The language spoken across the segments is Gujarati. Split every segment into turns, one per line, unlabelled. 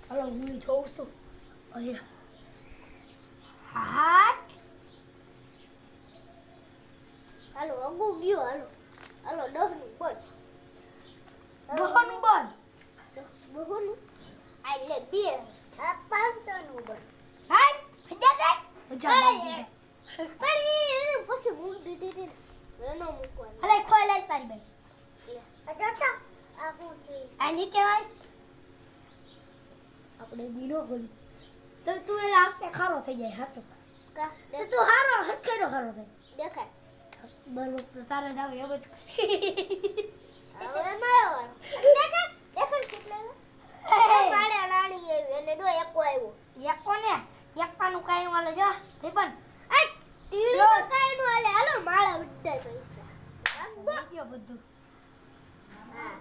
હાલો હું જોઉં છું. હાટ
હાલો અગુ ગયો હાલો હાલો 10 નું બંધ
બહોનું બંધ
બહુનું આ લે 2 આ 500 નું બંધ
હાટ ફજા દે
પણ પછી મૂક દીધી એનો મૂકવાનો
હલે ખોઈ લઈ તારી ભાઈ
આ જતા આ હું છે
આ નીચે હોય આપણે દીનો ગોલી તો તું એ લાગતે ખારો થઈ જાય હાથ
કા
તો તું હારો હટકેરો ખારો થાય
દેખાય
બરોબર તો તારે જાવ એ બસ
હવે મારો દેખાય કેટલા મારે નાની એને ડો એકો આવ્યો
એકો ને એકપાનું કાઈ વાલે જો રીબન
આ ટીલો કાઈ નો હાલે હાલો માળા ઉડ્ડાય પૈસા
ગયો બધું
હા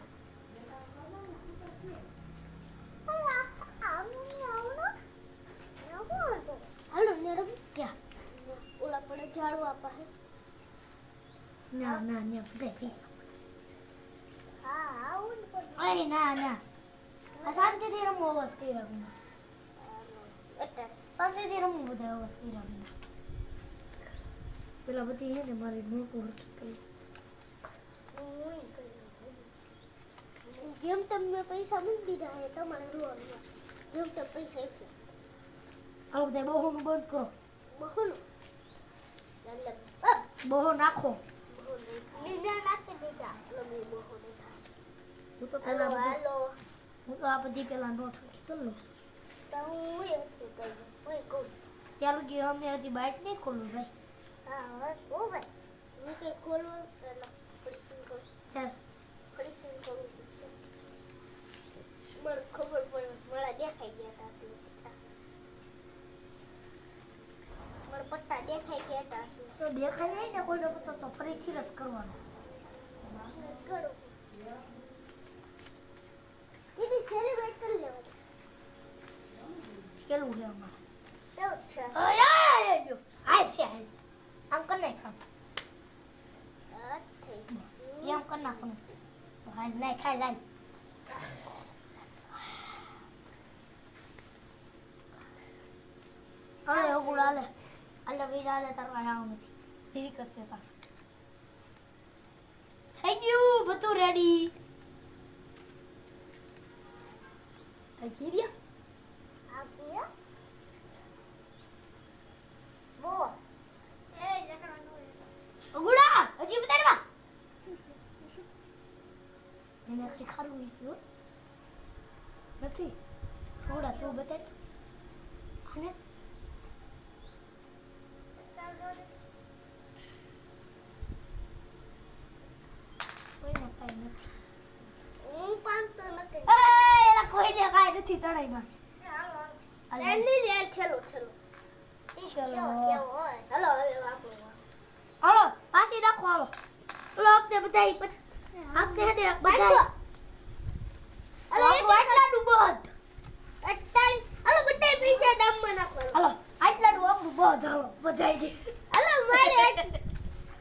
હાલો મેડમ
ક્યાં
ઓલા પડે ઝાડવા પાસે
ના ના ને બધે પૈસા
હા આવું ને પણ
અરે ના ના આ શાંતિથી રમો બસ કઈ રાખું
એટલે
શાંતિથી રમો બધા બસ કઈ રાખું પેલા બધી હે ને મારી નોકું હરકી કરી
જેમ તમે પૈસા મૂકી દીધા હે તમારે રોવાનું જેમ તમે પૈસા આવશે
હાલો બધા બહોનું બંધ કરો
બહુનું એટલે
બહો નાખો
લીલા નાખી દીધા લમી બહુ દીધા
હું તો પેલા બધું
હાલો
હું તો આ બધી પેલા નોટ હરકી કરી લઉં
તો હું એ કહું કોઈ કહું
ત્યાં લગી અમે હજી બાઇટ નહીં ખોલું ભાઈ
હા બસ ઓ ભાઈ હું કે ખોલું એટલે ફરીસિંગ કરું
ચાલ
ફરીસિંગ કરું મને ખબર પડે મારા દેખાઈ ગયા હતા મારા પટ્ટા દેખાઈ ગયા હતા
તો દેખાય જાય ને કોઈનો પત્તો તો ફરીથી રસ કરવાનો
કરો દીદી સેલિબ્રેટ કરી લેવાનું
કેલું છે અમારે
એવું છે
હાલ છે હાલ આમ કર નાખ આમ
થઈ
એમ કર નાખવાનું હાલ નાખ ખાઈ લાલ હવે ઓગુડ હાલે હાલે બીજા હાલે તાર પાસે આવું નથી ધીરી કરશે તાર થઈ ગયું બધું રેડી થઈ ગયા
આ ગયા વો એ જકરાનો
ઓગુડા હજી બતાડવા એને આખી ખારું વિશે નથી થોડા તું બતાડ અને કોઈને કાંઈ નથી
હું પાંચતો નથી
એલા કોઈને કાંઈ નથી તળાઈમાં
જલ્દી લે ચલો ચલો
ચલો.
કેવો હોય હાલો હવે આપણો
હાલો પાછી નાખો હાલો લોક દે બધાય આપતે દે બધાય
હાલો
આટલાનું બંધ
48 હાલો બધા પૈસા દામમાં નાખો
હાલો આટલાનું આપણું બંધ હાલો બધાય દે
હાલો મારે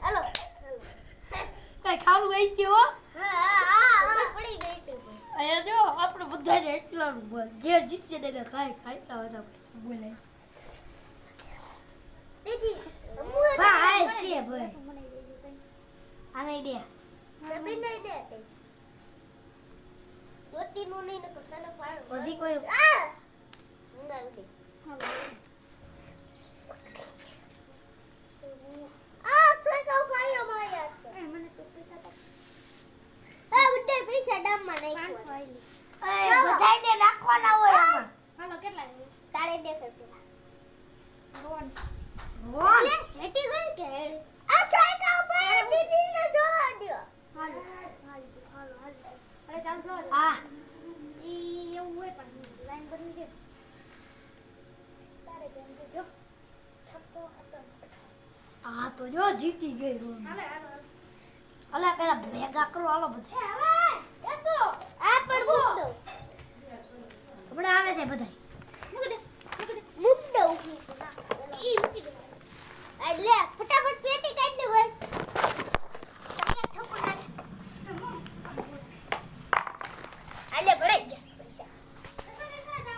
હાલો
કાંઈ ખાવાનું આવી છે હો
હા પડી ગઈ તું
અહીંયા જો આપણે બધાને એટલાનું બંધ જે જીતશે તેને કાંઈ ખાઈતા હતા બોલાય
દીદી
ભાઈ છે ભાઈ આને દે
નબી નહીં દે તે દોતી નું નહીં નકો તને પાડ
હજી કોઈ
આ નથી આ છોકરો ભાઈઓ માયા મને તો પૈસા દે આ બધા પૈસા દામમાં નાખ્યો
એ બધાયને નાખવાના હોય આમાં
હાલો કેટલા તારે દેખાય પેલા
રોન
લેટી ગઈ કે આ છોકરો ભાઈ દીદીને જોવા દો
હાલો
હાલો અરે ચાલ જો
હા
ઈ એવું હોય પણ લાઈન બની છે તારે કેમ છે જો છક્કો હતો
આ તો જો જીતી ગઈ રોન
હાલે
અલા પેલા ભેગા કરો હાલો બધા
હવે એસો આ પણ ગુડ
હમણાં આવે છે બધા